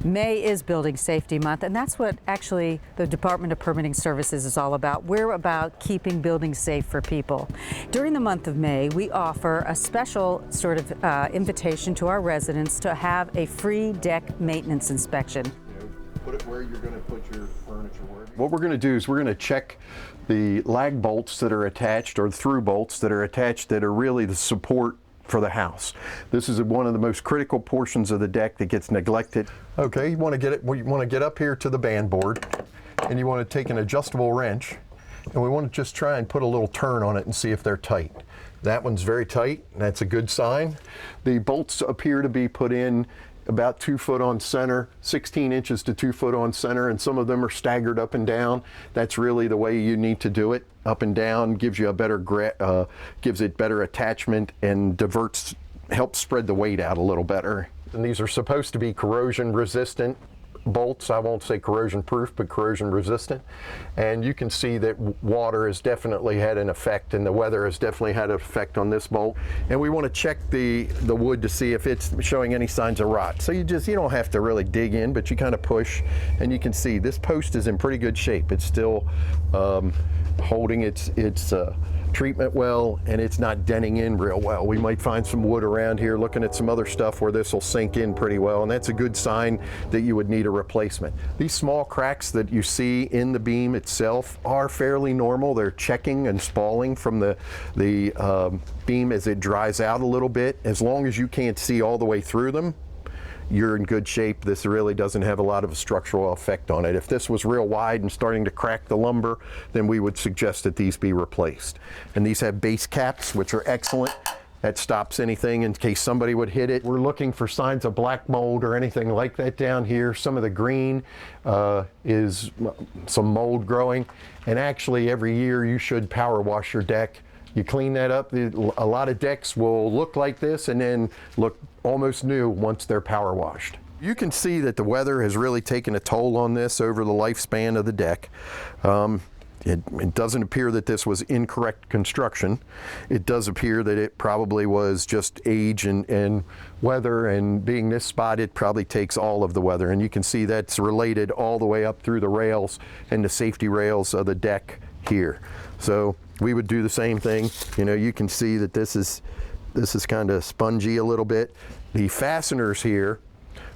May is Building Safety Month, and that's what actually the Department of Permitting Services is all about. We're about keeping buildings safe for people. During the month of May, we offer a special sort of invitation to our residents to have a free deck maintenance inspection. Put it where you're going to put your furniture. What we're going to do is we're going to check the lag bolts that are attached, or through bolts that are attached, that are really the support for the house. This is one of the most critical portions of the deck that gets neglected. Okay, you want to get up here to the band board, and you want to take an adjustable wrench, and we want to just try and put a little turn on it and see if they're tight. That one's very tight. That's a good sign. The bolts appear to be put in about 2 foot on center, 16 inches to 2 foot on center, and some of them are staggered up and down. That's really the way you need to do it. Up and down gives you a better gives it better attachment and helps spread the weight out a little better. And these are supposed to be corrosion resistant bolts. I won't say corrosion proof, but corrosion resistant. And you can see that water has definitely had an effect, and the weather has definitely had an effect on this bolt. And we want to check the wood to see if it's showing any signs of rot. So you don't have to really dig in, but you kind of push, and you can see this post is in pretty good shape. It's still holding its treatment well, and it's not denting in real well. We might find some wood around here, looking at some other stuff where this will sink in pretty well, and that's a good sign that you would need a replacement. These small cracks that you see in the beam itself are fairly normal. They're checking and spalling from the beam as it dries out a little bit. As long as you can't see all the way through them, you're in good shape. This really doesn't have a lot of a structural effect on it. If this was real wide and starting to crack the lumber, then we would suggest that these be replaced. And these have base caps, which are excellent. That stops anything in case somebody would hit it. We're looking for signs of black mold or anything like that down here. Some of the green is some mold growing. And actually every year you should power wash your deck. You clean that up. A lot of decks will look like this and then look almost new once they're power washed. You can see that the weather has really taken a toll on this over the lifespan of the deck. It doesn't appear that this was incorrect construction. It does appear that it probably was just age and weather, and being this spot, it probably takes all of the weather. And you can see that's related all the way up through the rails and the safety rails of the deck here. So we would do the same thing. You can see that this is kind of spongy a little bit. The fasteners here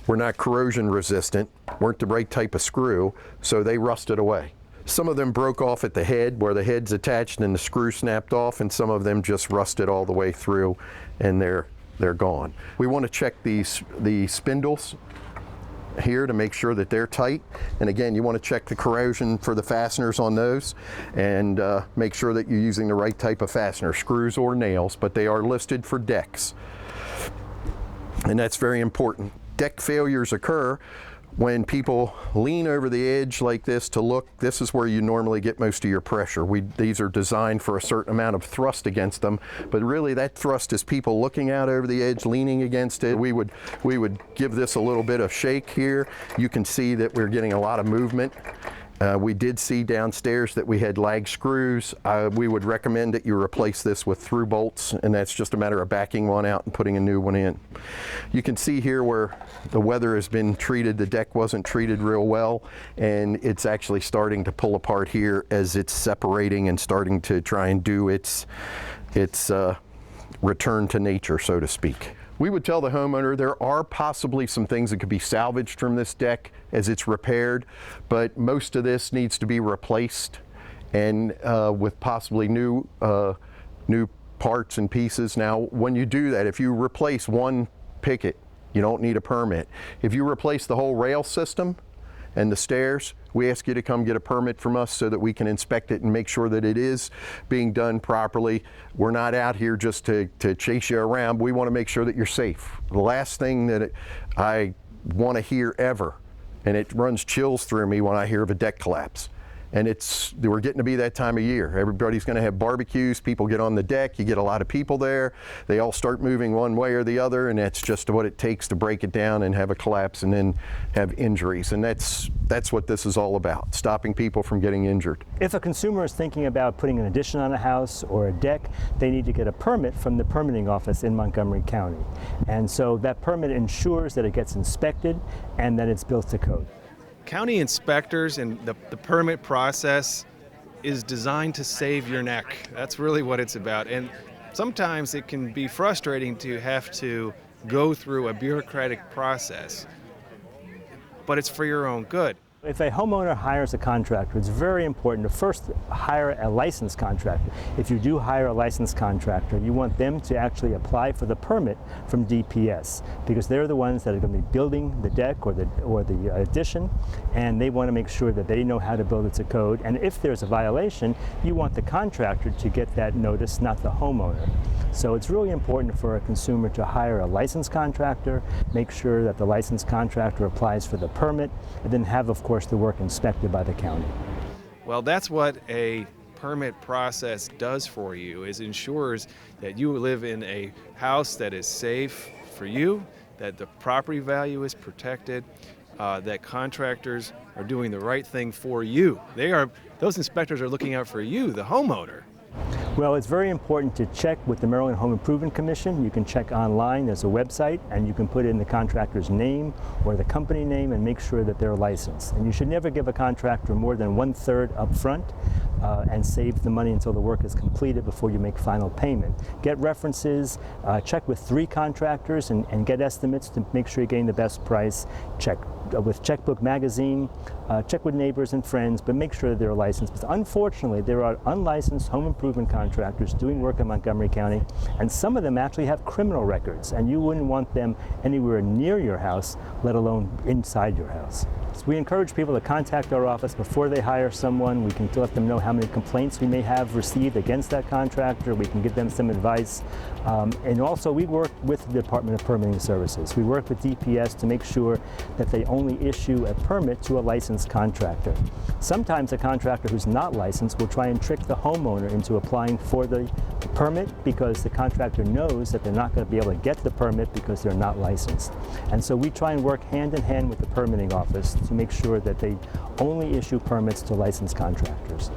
were not corrosion resistant, weren't the right type of screw, so they rusted away. Some of them broke off at the head where the head's attached and the screw snapped off, and some of them just rusted all the way through and they're gone. We want to check the spindles here to make sure that they're tight. And again, you want to check the corrosion for the fasteners on those, and make sure that you're using the right type of fastener, screws or nails, but they are listed for decks. And that's very important. Deck failures occur when people lean over the edge like this to look. This is where you normally get most of your pressure. These are designed for a certain amount of thrust against them, but really that thrust is people looking out over the edge, leaning against it. We would give this a little bit of shake here. You can see that we're getting a lot of movement. We did see downstairs that we had lag screws. We would recommend that you replace this with through bolts, and that's just a matter of backing one out and putting a new one in. You can see here where the weather has been treated. The deck wasn't treated real well, and it's actually starting to pull apart here as it's separating and starting to try and do its return to nature, so to speak. We would tell the homeowner there are possibly some things that could be salvaged from this deck as it's repaired, but most of this needs to be replaced, and with possibly new parts and pieces. Now, when you do that, if you replace one picket, you don't need a permit. If you replace the whole rail system and the stairs, we ask you to come get a permit from us so that we can inspect it and make sure that it is being done properly. We're not out here just to chase you around. We want to make sure that you're safe. The last thing that I want to hear ever, and it runs chills through me when I hear of a deck collapse, And we're getting to be that time of year. Everybody's going to have barbecues. People get on the deck. You get a lot of people there. They all start moving one way or the other, and that's just what it takes to break it down and have a collapse and then have injuries. And that's what this is all about, stopping people from getting injured. If a consumer is thinking about putting an addition on a house or a deck, they need to get a permit from the permitting office in Montgomery County. And so that permit ensures that it gets inspected and that it's built to code. County inspectors and the permit process is designed to save your neck. That's really what it's about. And sometimes it can be frustrating to have to go through a bureaucratic process, but it's for your own good. If a homeowner hires a contractor, it's very important to first hire a licensed contractor. If you do hire a licensed contractor, you want them to actually apply for the permit from DPS, because they're the ones that are going to be building the deck or the addition, and they want to make sure that they know how to build it to code. And if there's a violation, you want the contractor to get that notice, not the homeowner. So it's really important for a consumer to hire a licensed contractor, make sure that the licensed contractor applies for the permit, and then have, of course, the work inspected by the county. Well, that's what a permit process does for you, is ensures that you live in a house that is safe for you, that the property value is protected, that contractors are doing the right thing for you. Those inspectors are looking out for you, the homeowner. Well, it's very important to check with the Maryland Home Improvement Commission. You can check online, there's a website, and you can put in the contractor's name or the company name and make sure that they're licensed. And you should never give a contractor more than 1/3 up front and save the money until the work is completed before you make final payment. Get references, check with 3 contractors and get estimates to make sure you're getting the best price. Check with Checkbook Magazine, check with neighbors and friends, but make sure that they're licensed. Because unfortunately, there are unlicensed home improvement contractors doing work in Montgomery County, and some of them actually have criminal records, and you wouldn't want them anywhere near your house, let alone inside your house. So we encourage people to contact our office before they hire someone. We can let them know how many complaints we may have received against that contractor. We can give them some advice. And also, we work with the Department of Permitting Services. We work with DPS to make sure that they only issue a permit to a licensed contractor. Sometimes a contractor who's not licensed will try and trick the homeowner into applying for the permit because the contractor knows that they're not going to be able to get the permit because they're not licensed. And so we try and work hand in hand with the permitting office to make sure that they only issue permits to licensed contractors.